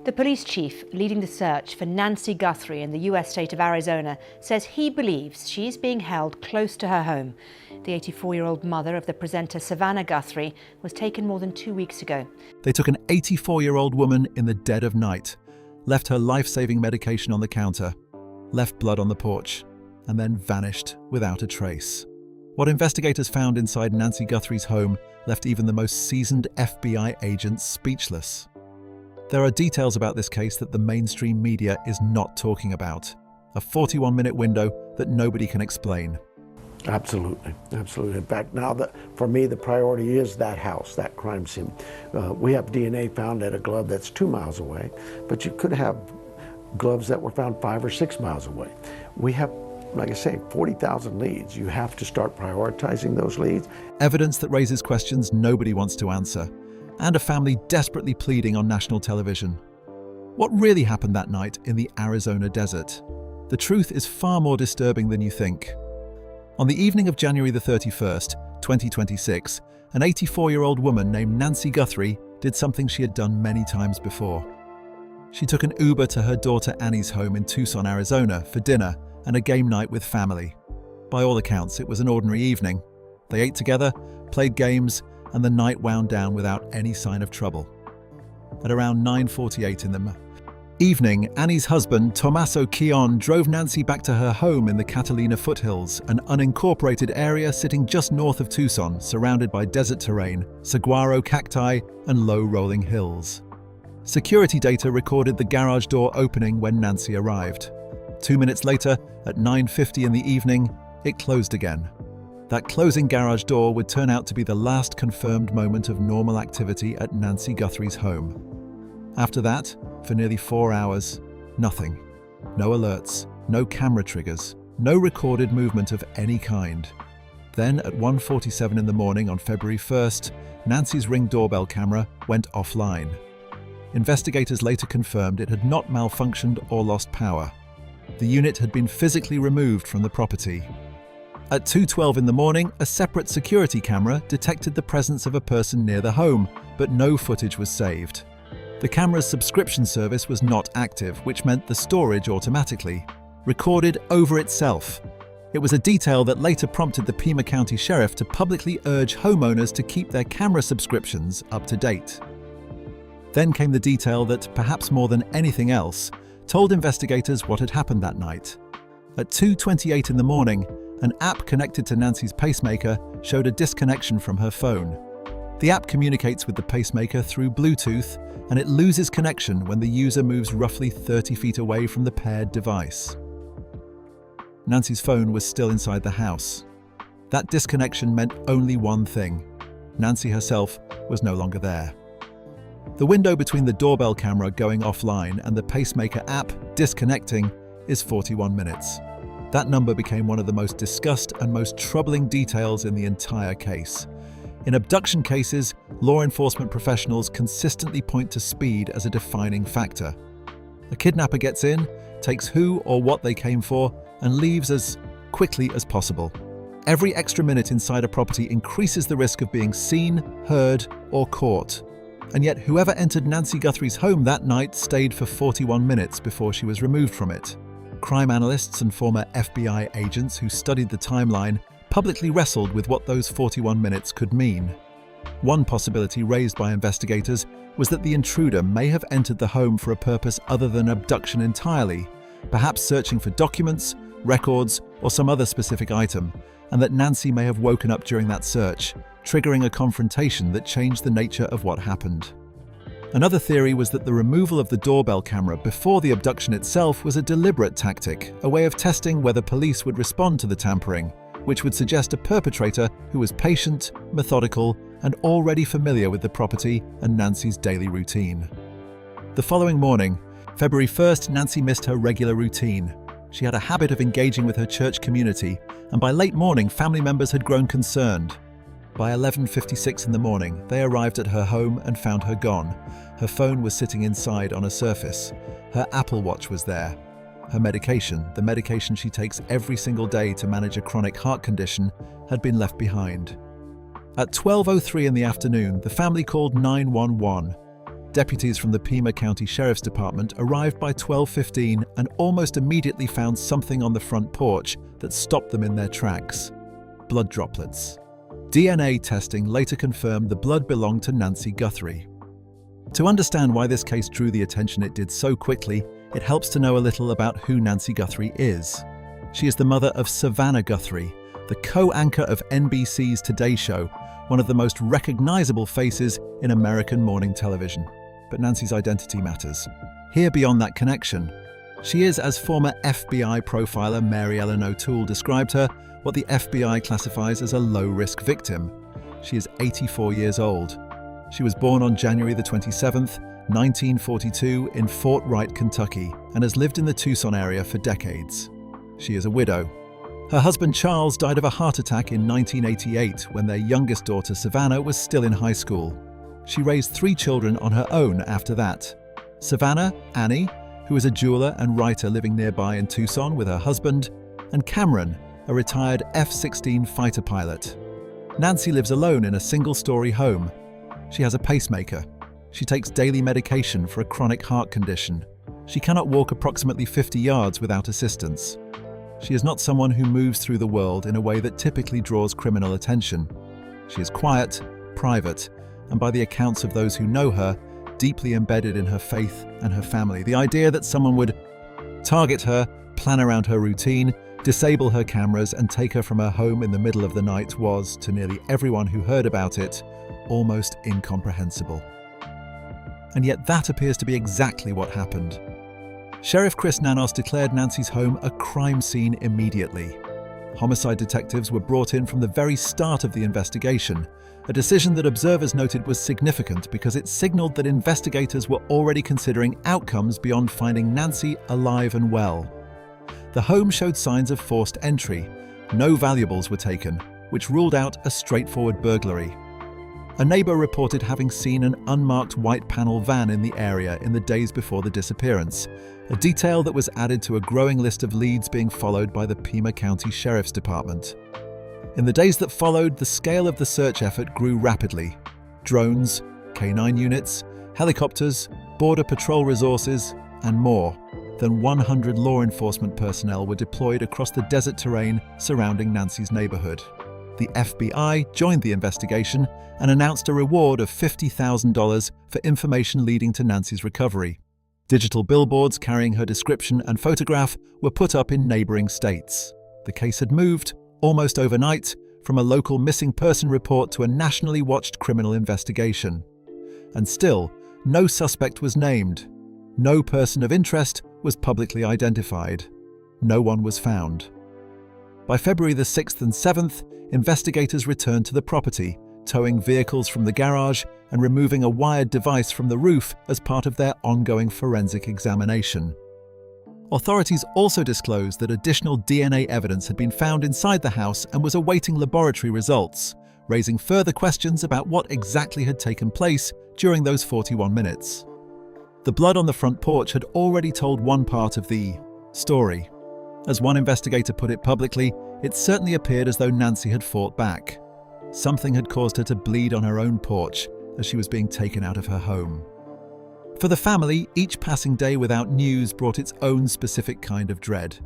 The police chief leading the search for Nancy Guthrie in the US state of Arizona says he believes she's being held close to her home. The 84-year-old mother of the presenter Savannah Guthrie was taken more than 2 weeks ago. They took an 84-year-old woman in the dead of night, left her life-saving medication on the counter, left blood on the porch, and then vanished without a trace. What investigators found inside Nancy Guthrie's home left even the most seasoned FBI agents speechless. There are details about this case that the mainstream media is not talking about. A 41-minute window that nobody can explain. Absolutely, absolutely. In fact, now for me, the priority is that house, that crime scene. We have DNA found at a glove that's 2 miles away, but you could have gloves that were found 5 or 6 miles away. We have, like I say, 40,000 leads. You have to start prioritizing those leads. Evidence that raises questions nobody wants to answer, and a family desperately pleading on national television. What really happened that night in the Arizona desert? The truth is far more disturbing than you think. On the evening of January the 31st, 2026, an 84-year-old woman named Nancy Guthrie did something she had done many times before. She took an Uber to her daughter Annie's home in Tucson, Arizona for dinner and a game night with family. By all accounts, it was an ordinary evening. They ate together, played games, and the night wound down without any sign of trouble. At around 9:48 in the evening, Annie's husband, Tomaso Chion, drove Nancy back to her home in the Catalina foothills, an unincorporated area sitting just north of Tucson, surrounded by desert terrain, saguaro cacti, and low rolling hills. Security data recorded the garage door opening when Nancy arrived. 2 minutes later, at 9:50 in the evening, it closed again. That closing garage door would turn out to be the last confirmed moment of normal activity at Nancy Guthrie's home. After that, for nearly 4 hours, nothing. No alerts, no camera triggers, no recorded movement of any kind. Then at 1:47 in the morning on February 1st, Nancy's Ring doorbell camera went offline. Investigators later confirmed it had not malfunctioned or lost power. The unit had been physically removed from the property. At 2:12 in the morning, a separate security camera detected the presence of a person near the home, but no footage was saved. The camera's subscription service was not active, which meant the storage automatically recorded over itself. It was a detail that later prompted the Pima County Sheriff to publicly urge homeowners to keep their camera subscriptions up to date. Then came the detail that, perhaps more than anything else, told investigators what had happened that night. At 2:28 in the morning, an app connected to Nancy's pacemaker showed a disconnection from her phone. The app communicates with the pacemaker through Bluetooth, and it loses connection when the user moves roughly 30 feet away from the paired device. Nancy's phone was still inside the house. That disconnection meant only one thing: Nancy herself was no longer there. The window between the doorbell camera going offline and the pacemaker app disconnecting is 41 minutes. That number became one of the most discussed and most troubling details in the entire case. In abduction cases, law enforcement professionals consistently point to speed as a defining factor. A kidnapper gets in, takes who or what they came for, and leaves as quickly as possible. Every extra minute inside a property increases the risk of being seen, heard, or caught. And yet whoever entered Nancy Guthrie's home that night stayed for 41 minutes before she was removed from it. Crime analysts and former FBI agents who studied the timeline publicly wrestled with what those 41 minutes could mean. One possibility raised by investigators was that the intruder may have entered the home for a purpose other than abduction entirely, perhaps searching for documents, records, or some other specific item, and that Nancy may have woken up during that search, triggering a confrontation that changed the nature of what happened. Another theory was that the removal of the doorbell camera before the abduction itself was a deliberate tactic, a way of testing whether police would respond to the tampering, which would suggest a perpetrator who was patient, methodical, and already familiar with the property and Nancy's daily routine. The following morning, February 1st, Nancy missed her regular routine. She had a habit of engaging with her church community, and by late morning, family members had grown concerned. By 11:56 in the morning, they arrived at her home and found her gone. Her phone was sitting inside on a surface. Her Apple Watch was there. Her medication, the medication she takes every single day to manage a chronic heart condition, had been left behind. At 12:03 in the afternoon, the family called 911. Deputies from the Pima County Sheriff's Department arrived by 12:15 and almost immediately found something on the front porch that stopped them in their tracks: blood droplets. DNA testing later confirmed the blood belonged to Nancy Guthrie. To understand why this case drew the attention it did so quickly, it helps to know a little about who Nancy Guthrie is. She is the mother of Savannah Guthrie, the co-anchor of NBC's Today Show, one of the most recognizable faces in American morning television. But Nancy's identity matters. Here, beyond that connection, she is, as former FBI profiler Mary Ellen O'Toole described her, what the FBI classifies as a low-risk victim. She is 84 years old. She was born on January the 27th, 1942 in Fort Wright, Kentucky, and has lived in the Tucson area for decades. She is a widow. Her husband Charles died of a heart attack in 1988 when their youngest daughter Savannah was still in high school. She raised 3 children on her own after that. Savannah, Annie, who is a jeweler and writer living nearby in Tucson with her husband, and Cameron, a retired F-16 fighter pilot. Nancy lives alone in a single-story home. She has a pacemaker. She takes daily medication for a chronic heart condition. She cannot walk approximately 50 yards without assistance. She is not someone who moves through the world in a way that typically draws criminal attention. She is quiet, private, and by the accounts of those who know her, deeply embedded in her faith and her family. The idea that someone would target her, plan around her routine, disable her cameras, and take her from her home in the middle of the night was, to nearly everyone who heard about it, almost incomprehensible. And yet that appears to be exactly what happened. Sheriff Chris Nanos declared Nancy's home a crime scene immediately. Homicide detectives were brought in from the very start of the investigation, a decision that observers noted was significant because it signaled that investigators were already considering outcomes beyond finding Nancy alive and well. The home showed signs of forced entry. No valuables were taken, which ruled out a straightforward burglary. A neighbor reported having seen an unmarked white panel van in the area in the days before the disappearance, a detail that was added to a growing list of leads being followed by the Pima County Sheriff's Department. In the days that followed, the scale of the search effort grew rapidly. Drones, K9 units, helicopters, border patrol resources, and more than 100 law enforcement personnel were deployed across the desert terrain surrounding Nancy's neighborhood. The FBI joined the investigation and announced a reward of $50,000 for information leading to Nancy's recovery. Digital billboards carrying her description and photograph were put up in neighboring states. The case had moved, almost overnight, from a local missing person report to a nationally watched criminal investigation. And still, no suspect was named. No person of interest was publicly identified. No one was found. By February the 6th and 7th, investigators returned to the property, towing vehicles from the garage and removing a wired device from the roof as part of their ongoing forensic examination. Authorities also disclosed that additional DNA evidence had been found inside the house and was awaiting laboratory results, raising further questions about what exactly had taken place during those 41 minutes. The blood on the front porch had already told one part of the story. As one investigator put it publicly, it certainly appeared as though Nancy had fought back. Something had caused her to bleed on her own porch as she was being taken out of her home. For the family, each passing day without news brought its own specific kind of dread.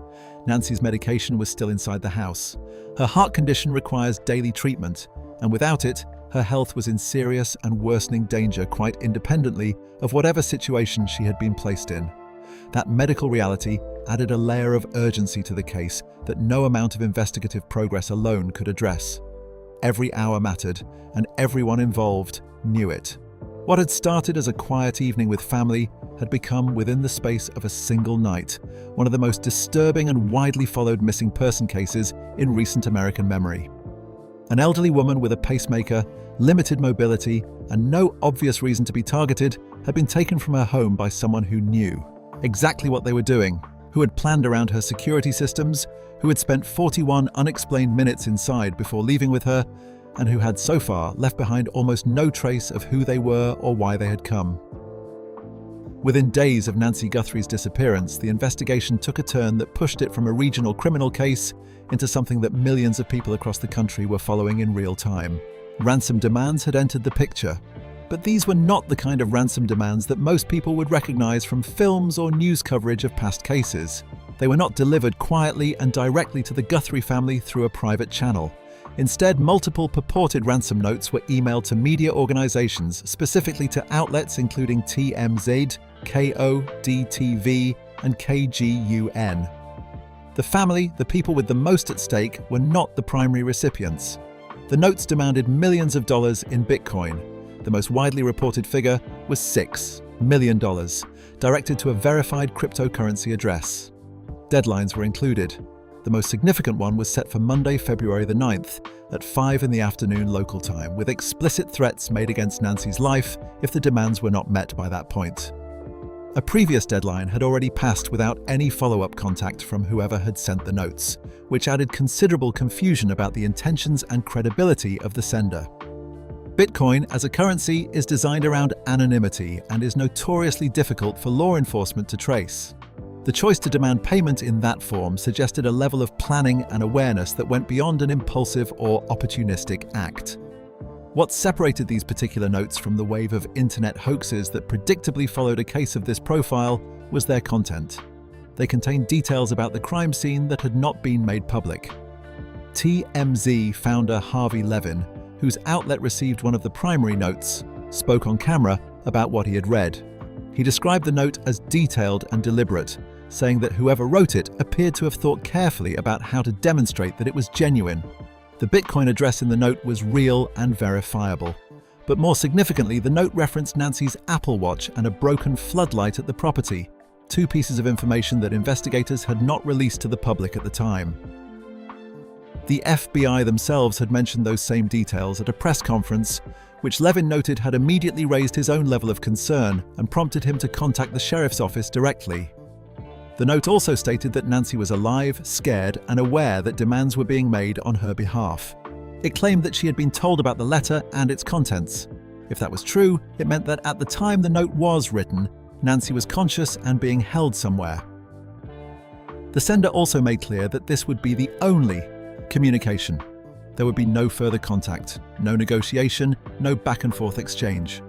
Nancy's medication was still inside the house. Her heart condition requires daily treatment, and without it, her health was in serious and worsening danger quite independently of whatever situation she had been placed in. That medical reality added a layer of urgency to the case that no amount of investigative progress alone could address. Every hour mattered, and everyone involved knew it. What had started as a quiet evening with family had become, within the space of a single night, one of the most disturbing and widely followed missing person cases in recent American memory. An elderly woman with a pacemaker, limited mobility, and no obvious reason to be targeted had been taken from her home by someone who knew exactly what they were doing, who had planned around her security systems, who had spent 41 unexplained minutes inside before leaving with her, and who had so far left behind almost no trace of who they were or why they had come. Within days of Nancy Guthrie's disappearance, the investigation took a turn that pushed it from a regional criminal case into something that millions of people across the country were following in real time. Ransom demands had entered the picture. But these were not the kind of ransom demands that most people would recognize from films or news coverage of past cases. They were not delivered quietly and directly to the Guthrie family through a private channel. Instead, multiple purported ransom notes were emailed to media organizations, specifically to outlets including TMZ, KODTV, and KGUN. The family, the people with the most at stake, were not the primary recipients. The notes demanded millions of dollars in Bitcoin. The most widely reported figure was $6 million, directed to a verified cryptocurrency address. Deadlines were included. The most significant one was set for Monday, February the 9th, at 5 in the afternoon local time, with explicit threats made against Nancy's life if the demands were not met by that point. A previous deadline had already passed without any follow-up contact from whoever had sent the notes, which added considerable confusion about the intentions and credibility of the sender. Bitcoin as a currency is designed around anonymity and is notoriously difficult for law enforcement to trace. The choice to demand payment in that form suggested a level of planning and awareness that went beyond an impulsive or opportunistic act. What separated these particular notes from the wave of internet hoaxes that predictably followed a case of this profile was their content. They contained details about the crime scene that had not been made public. TMZ founder Harvey Levin, whose outlet received one of the primary notes, spoke on camera about what he had read. He described the note as detailed and deliberate, saying that whoever wrote it appeared to have thought carefully about how to demonstrate that it was genuine. The Bitcoin address in the note was real and verifiable. But more significantly, the note referenced Nancy's Apple Watch and a broken floodlight at the property, two pieces of information that investigators had not released to the public at the time. The FBI themselves had mentioned those same details at a press conference, which Levin noted had immediately raised his own level of concern and prompted him to contact the sheriff's office directly. The note also stated that Nancy was alive, scared, and aware that demands were being made on her behalf. It claimed that she had been told about the letter and its contents. If that was true, it meant that at the time the note was written, Nancy was conscious and being held somewhere. The sender also made clear that this would be the only communication. There would be no further contact, no negotiation, no back-and-forth exchange.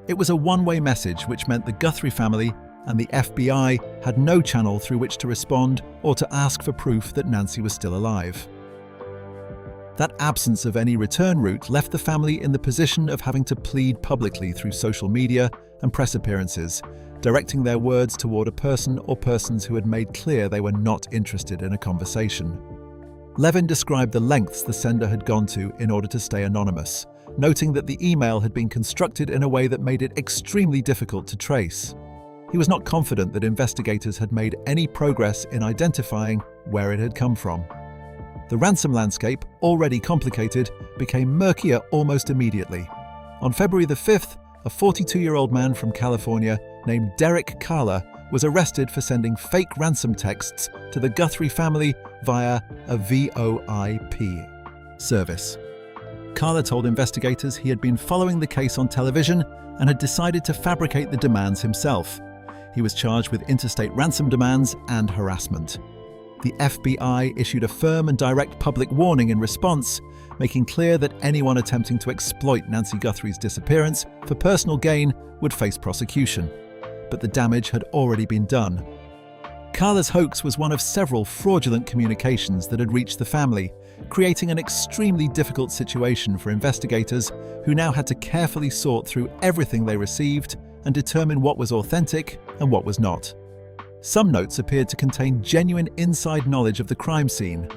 It was a one-way message, which meant the Guthrie family and the FBI had no channel through which to respond or to ask for proof that Nancy was still alive. That absence of any return route left the family in the position of having to plead publicly through social media and press appearances, directing their words toward a person or persons who had made clear they were not interested in a conversation. Levin described the lengths the sender had gone to in order to stay anonymous, noting that the email had been constructed in a way that made it extremely difficult to trace. He was not confident that investigators had made any progress in identifying where it had come from. The ransom landscape, already complicated, became murkier almost immediately. On February the 5th, a 42-year-old man from California named Derek Carla was arrested for sending fake ransom texts to the Guthrie family via a VoIP service. Carla told investigators he had been following the case on television and had decided to fabricate the demands himself. He was charged with interstate ransom demands and harassment. The FBI issued a firm and direct public warning in response, making clear that anyone attempting to exploit Nancy Guthrie's disappearance for personal gain would face prosecution. But the damage had already been done. Carla's hoax was one of several fraudulent communications that had reached the family, creating an extremely difficult situation for investigators who now had to carefully sort through everything they received and determine what was authentic and what was not. Some notes appeared to contain genuine inside knowledge of the crime scene.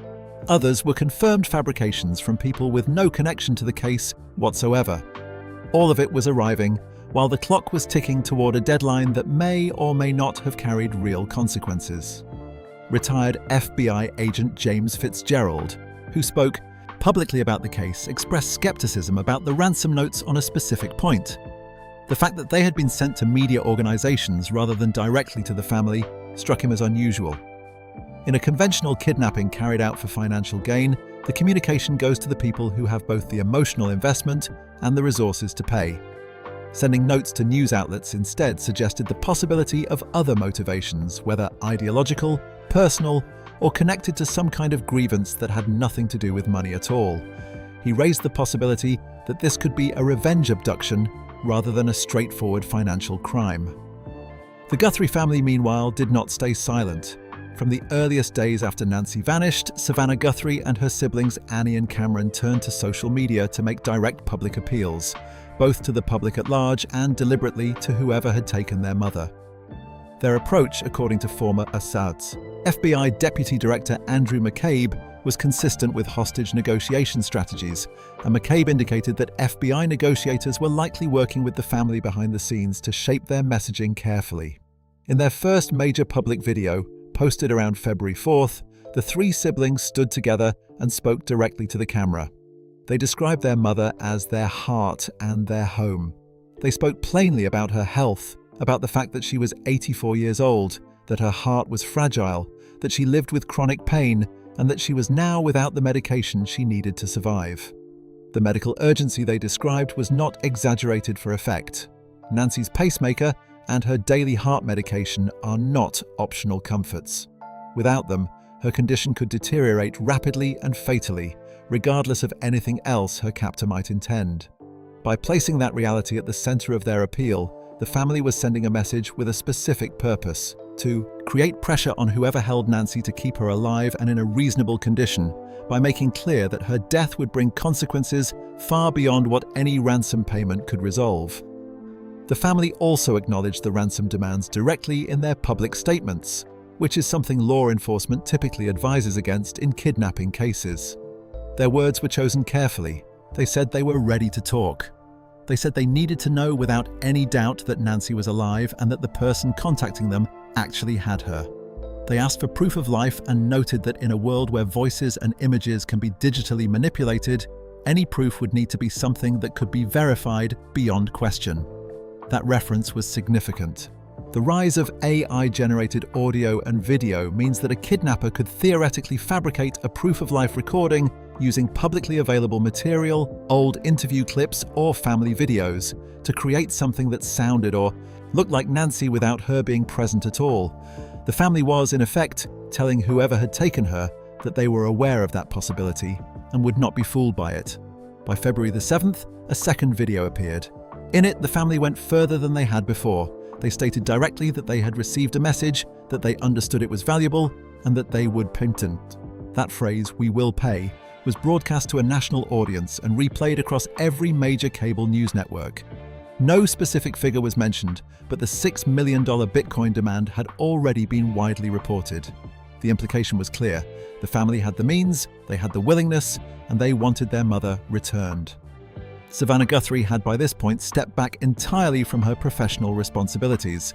Others were confirmed fabrications from people with no connection to the case whatsoever. All of it was arriving while the clock was ticking toward a deadline that may or may not have carried real consequences. Retired FBI agent James Fitzgerald, who spoke publicly about the case, expressed skepticism about the ransom notes on a specific point. The fact that they had been sent to media organizations rather than directly to the family struck him as unusual. In a conventional kidnapping carried out for financial gain, the communication goes to the people who have both the emotional investment and the resources to pay. Sending notes to news outlets instead suggested the possibility of other motivations, whether ideological, personal, or connected to some kind of grievance that had nothing to do with money at all. He raised the possibility that this could be a revenge abduction rather than a straightforward financial crime. The Guthrie family, meanwhile, did not stay silent. From the earliest days after Nancy vanished, Savannah Guthrie and her siblings Annie and Cameron turned to social media to make direct public appeals, both to the public at large and deliberately to whoever had taken their mother. Their approach, according to former Assad's FBI Deputy Director Andrew McCabe, was consistent with hostage negotiation strategies, and McCabe indicated that FBI negotiators were likely working with the family behind the scenes to shape their messaging carefully. In their first major public video, posted around February 4th, the three siblings stood together and spoke directly to the camera. They described their mother as their heart and their home. They spoke plainly about her health, about the fact that she was 84 years old, that her heart was fragile, that she lived with chronic pain, and that she was now without the medication she needed to survive. The medical urgency they described was not exaggerated for effect. Nancy's pacemaker and her daily heart medication are not optional comforts. Without them, her condition could deteriorate rapidly and fatally, regardless of anything else her captor might intend. By placing that reality at the center of their appeal, the family was sending a message with a specific purpose: to create pressure on whoever held Nancy to keep her alive and in a reasonable condition, by making clear that her death would bring consequences far beyond what any ransom payment could resolve. The family also acknowledged the ransom demands directly in their public statements, which is something law enforcement typically advises against in kidnapping cases. Their words were chosen carefully. They said they were ready to talk. They said they needed to know without any doubt that Nancy was alive and that the person contacting them actually had her. They asked for proof of life and noted that in a world where voices and images can be digitally manipulated, any proof would need to be something that could be verified beyond question. That reference was significant. The rise of AI-generated audio and video means that a kidnapper could theoretically fabricate a proof-of-life recording using publicly available material, old interview clips, or family videos to create something that sounded or looked like Nancy without her being present at all. The family was, in effect, telling whoever had taken her that they were aware of that possibility and would not be fooled by it. By February the 7th, a second video appeared. In it, the family went further than they had before. They stated directly that they had received a message, that they understood it was valuable, and that they would payment. That phrase, "we will pay," was broadcast to a national audience and replayed across every major cable news network. No specific figure was mentioned, but the $6 million Bitcoin demand had already been widely reported. The implication was clear. The family had the means, they had the willingness, and they wanted their mother returned. Savannah Guthrie had by this point stepped back entirely from her professional responsibilities.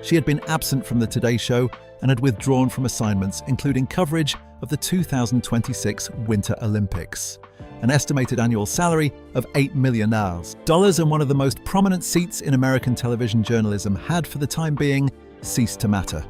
She had been absent from the Today Show and had withdrawn from assignments, including coverage of the 2026 Winter Olympics. An estimated annual salary of $8 million and one of the most prominent seats in American television journalism had, for the time being, ceased to matter.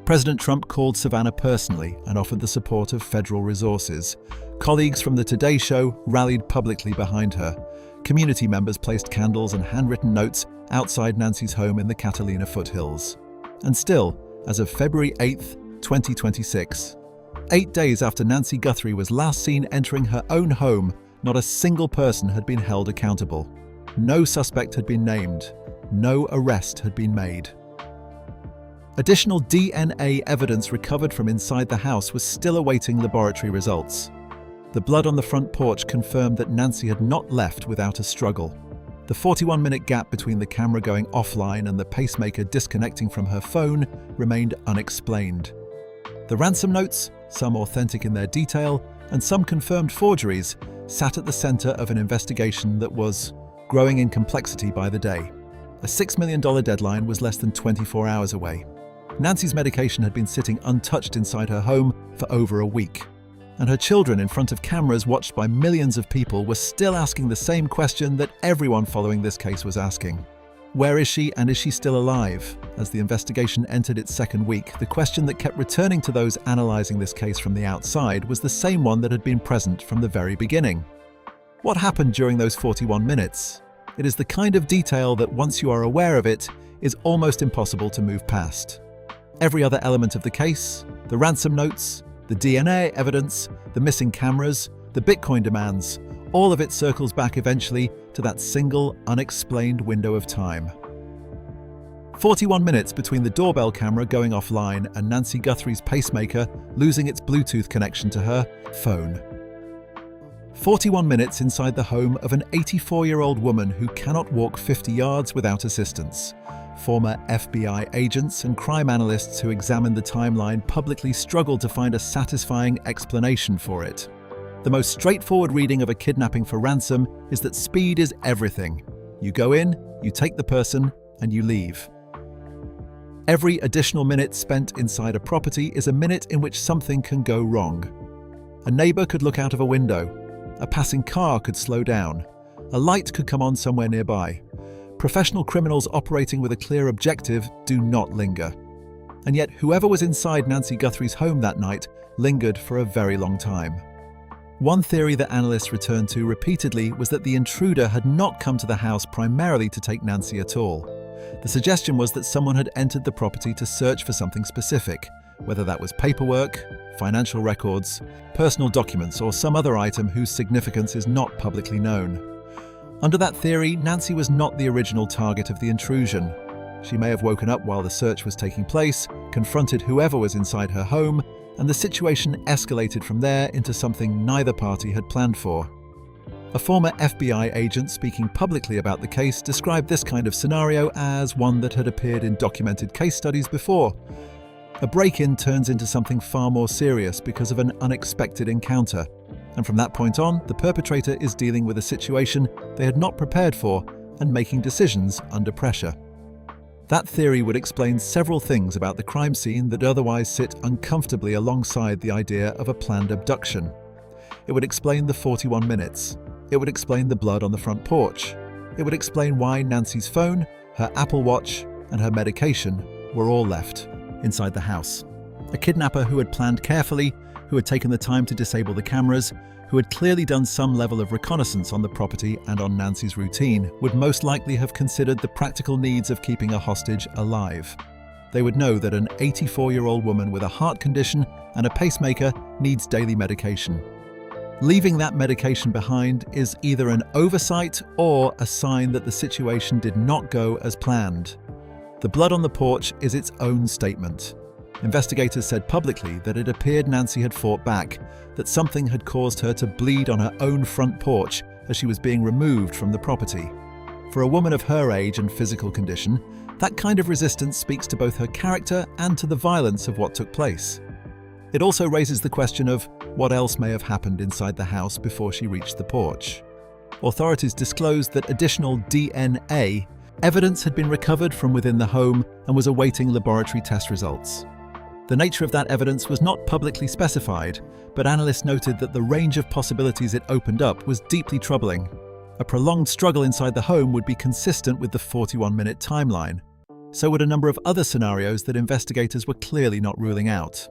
President Trump called Savannah personally and offered the support of federal resources. Colleagues from the Today Show rallied publicly behind her. Community members placed candles and handwritten notes outside Nancy's home in the Catalina foothills. And still, as of February 8th, 2026, 8 days after Nancy Guthrie was last seen entering her own home, not a single person had been held accountable. No suspect had been named. No arrest had been made. Additional DNA evidence recovered from inside the house was still awaiting laboratory results. The blood on the front porch confirmed that Nancy had not left without a struggle. The 41-minute gap between the camera going offline and the pacemaker disconnecting from her phone remained unexplained. The ransom notes, some authentic in their detail and some confirmed forgeries, sat at the center of an investigation that was growing in complexity by the day. A $6 million deadline was less than 24 hours away. Nancy's medication had been sitting untouched inside her home for over a week. And her children, in front of cameras watched by millions of people, were still asking the same question that everyone following this case was asking. Where is she, and is she still alive? As the investigation entered its second week, the question that kept returning to those analyzing this case from the outside was the same one that had been present from the very beginning. What happened during those 41 minutes? It is the kind of detail that, once you are aware of it, is almost impossible to move past. Every other element of the case, the ransom notes, the DNA evidence, the missing cameras, the Bitcoin demands, all of it circles back eventually to that single, unexplained window of time. 41 minutes between the doorbell camera going offline and Nancy Guthrie's pacemaker losing its Bluetooth connection to her phone. 41 minutes inside the home of an 84-year-old woman who cannot walk 50 yards without assistance. Former FBI agents and crime analysts who examined the timeline publicly struggled to find a satisfying explanation for it. The most straightforward reading of a kidnapping for ransom is that speed is everything. You go in, you take the person, and you leave. Every additional minute spent inside a property is a minute in which something can go wrong. A neighbor could look out of a window. A passing car could slow down. A light could come on somewhere nearby. Professional criminals operating with a clear objective do not linger. And yet whoever was inside Nancy Guthrie's home that night lingered for a very long time. One theory that analysts returned to repeatedly was that the intruder had not come to the house primarily to take Nancy at all. The suggestion was that someone had entered the property to search for something specific, whether that was paperwork, financial records, personal documents, or some other item whose significance is not publicly known. Under that theory, Nancy was not the original target of the intrusion. She may have woken up while the search was taking place, confronted whoever was inside her home, and the situation escalated from there into something neither party had planned for. A former FBI agent speaking publicly about the case described this kind of scenario as one that had appeared in documented case studies before. A break-in turns into something far more serious because of an unexpected encounter, and from that point on, the perpetrator is dealing with a situation they had not prepared for and making decisions under pressure. That theory would explain several things about the crime scene that otherwise sit uncomfortably alongside the idea of a planned abduction. It would explain the 41 minutes. It would explain the blood on the front porch. It would explain why Nancy's phone, her Apple Watch, and her medication were all left inside the house. A kidnapper who had planned carefully, who had taken the time to disable the cameras, who had clearly done some level of reconnaissance on the property and on Nancy's routine, would most likely have considered the practical needs of keeping a hostage alive. They would know that an 84-year-old woman with a heart condition and a pacemaker needs daily medication. Leaving that medication behind is either an oversight or a sign that the situation did not go as planned. The blood on the porch is its own statement. Investigators said publicly that it appeared Nancy had fought back, that something had caused her to bleed on her own front porch as she was being removed from the property. For a woman of her age and physical condition, that kind of resistance speaks to both her character and to the violence of what took place. It also raises the question of what else may have happened inside the house before she reached the porch. Authorities disclosed that additional DNA evidence had been recovered from within the home and was awaiting laboratory test results. The nature of that evidence was not publicly specified, but analysts noted that the range of possibilities it opened up was deeply troubling. A prolonged struggle inside the home would be consistent with the 41-minute timeline. So would a number of other scenarios that investigators were clearly not ruling out.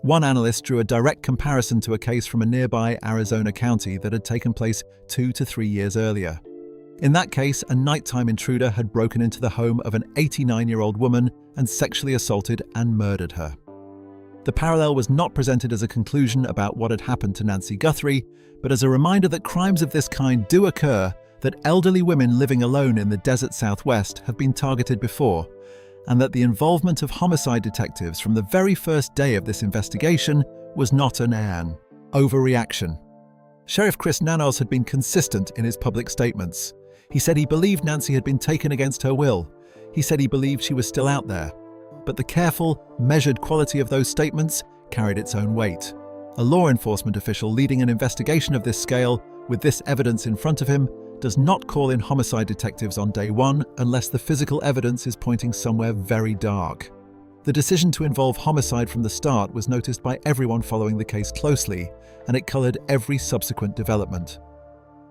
One analyst drew a direct comparison to a case from a nearby Arizona county that had taken place 2 to 3 years earlier. In that case, a nighttime intruder had broken into the home of an 89-year-old woman and sexually assaulted and murdered her. The parallel was not presented as a conclusion about what had happened to Nancy Guthrie, but as a reminder that crimes of this kind do occur, that elderly women living alone in the desert Southwest have been targeted before, and that the involvement of homicide detectives from the very first day of this investigation was not an overreaction. Sheriff Chris Nanos had been consistent in his public statements. He said he believed Nancy had been taken against her will. He said he believed she was still out there. But the careful, measured quality of those statements carried its own weight. A law enforcement official leading an investigation of this scale, with this evidence in front of him, does not call in homicide detectives on day one unless the physical evidence is pointing somewhere very dark. The decision to involve homicide from the start was noticed by everyone following the case closely, and it colored every subsequent development.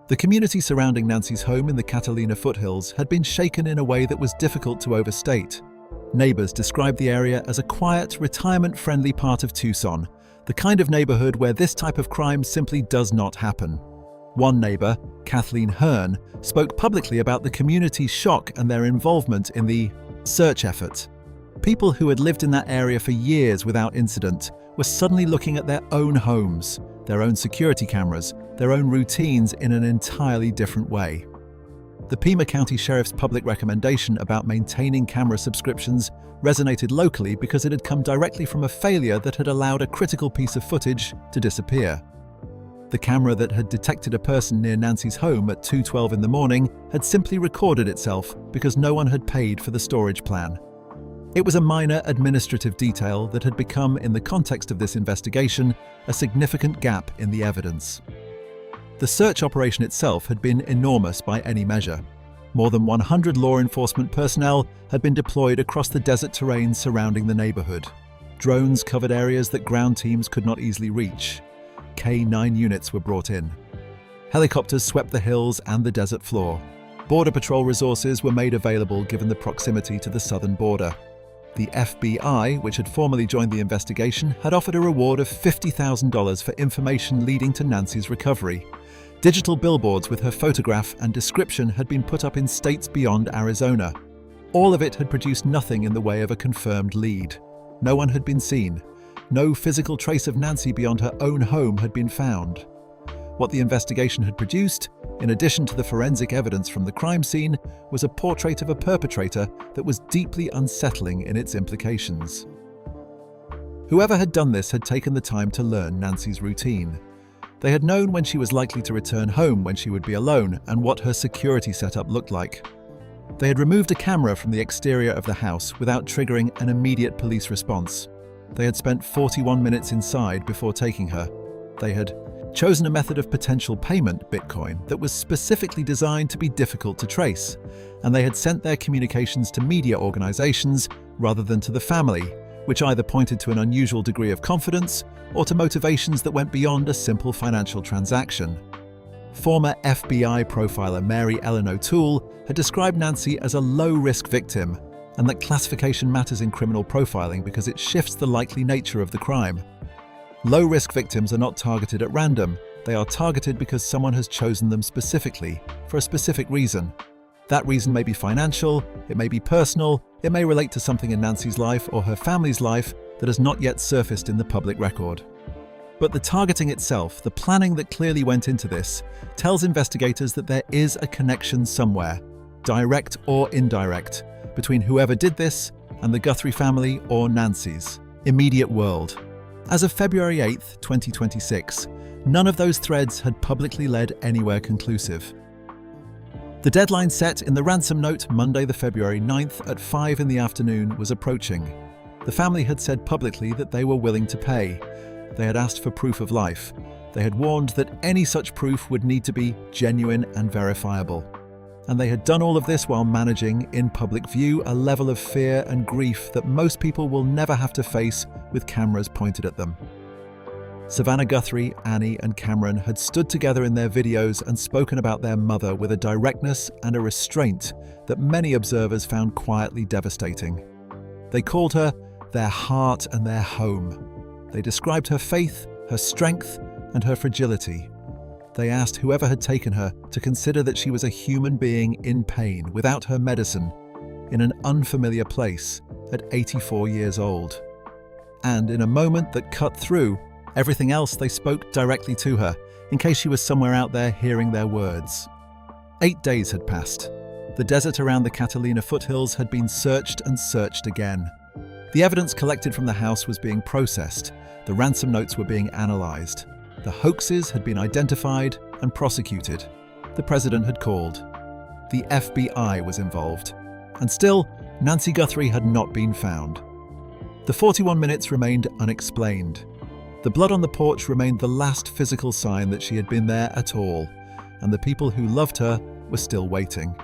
The community surrounding Nancy's home in the Catalina foothills had been shaken in a way that was difficult to overstate. Neighbors described the area as a quiet, retirement-friendly part of Tucson, the kind of neighborhood where this type of crime simply does not happen. One neighbor, Kathleen Hearn, spoke publicly about the community's shock and their involvement in the search effort. People who had lived in that area for years without incident were suddenly looking at their own homes, their own security cameras, their own routines in an entirely different way. The Pima County Sheriff's public recommendation about maintaining camera subscriptions resonated locally because it had come directly from a failure that had allowed a critical piece of footage to disappear. The camera that had detected a person near Nancy's home at 2:12 in the morning had simply recorded itself because no one had paid for the storage plan. It was a minor administrative detail that had become, in the context of this investigation, a significant gap in the evidence. The search operation itself had been enormous by any measure. More than 100 law enforcement personnel had been deployed across the desert terrain surrounding the neighborhood. Drones covered areas that ground teams could not easily reach. K-9 units were brought in. Helicopters swept the hills and the desert floor. Border Patrol resources were made available given the proximity to the southern border. The FBI, which had formally joined the investigation, had offered a reward of $50,000 for information leading to Nancy's recovery. Digital billboards with her photograph and description had been put up in states beyond Arizona. All of it had produced nothing in the way of a confirmed lead. No one had been seen. No physical trace of Nancy beyond her own home had been found. What the investigation had produced, in addition to the forensic evidence from the crime scene, was a portrait of a perpetrator that was deeply unsettling in its implications. Whoever had done this had taken the time to learn Nancy's routine. They had known when she was likely to return home when she would be alone and what her security setup looked like. They had removed a camera from the exterior of the house without triggering an immediate police response. They had spent 41 minutes inside before taking her. They had chosen a method of potential payment, Bitcoin, that was specifically designed to be difficult to trace, and they had sent their communications to media organizations rather than to the family, which either pointed to an unusual degree of confidence or to motivations that went beyond a simple financial transaction. Former FBI profiler Mary Ellen O'Toole had described Nancy as a low-risk victim, and that classification matters in criminal profiling because it shifts the likely nature of the crime. Low-risk victims are not targeted at random. They are targeted because someone has chosen them specifically, for a specific reason. That reason may be financial, it may be personal, it may relate to something in Nancy's life or her family's life that has not yet surfaced in the public record. But the targeting itself, the planning that clearly went into this, tells investigators that there is a connection somewhere, direct or indirect, between whoever did this and the Guthrie family or Nancy's immediate world. As of February 8, 2026, none of those threads had publicly led anywhere conclusive. The deadline set in the ransom note, Monday the February 9th at 5 in the afternoon, was approaching. The family had said publicly that they were willing to pay. They had asked for proof of life. They had warned that any such proof would need to be genuine and verifiable. And they had done all of this while managing, in public view, a level of fear and grief that most people will never have to face with cameras pointed at them. Savannah Guthrie, Annie, and Cameron had stood together in their videos and spoken about their mother with a directness and a restraint that many observers found quietly devastating. They called her their heart and their home. They described her faith, her strength, and her fragility. They asked whoever had taken her to consider that she was a human being in pain, without her medicine, in an unfamiliar place, at 84 years old. And in a moment that cut through everything else, they spoke directly to her, in case she was somewhere out there hearing their words. 8 days had passed. The desert around the Catalina foothills had been searched and searched again. The evidence collected from the house was being processed. The ransom notes were being analysed. The hoaxes had been identified and prosecuted. The president had called. The FBI was involved. And still, Nancy Guthrie had not been found. The 41 minutes remained unexplained. The blood on the porch remained the last physical sign that she had been there at all, and the people who loved her were still waiting.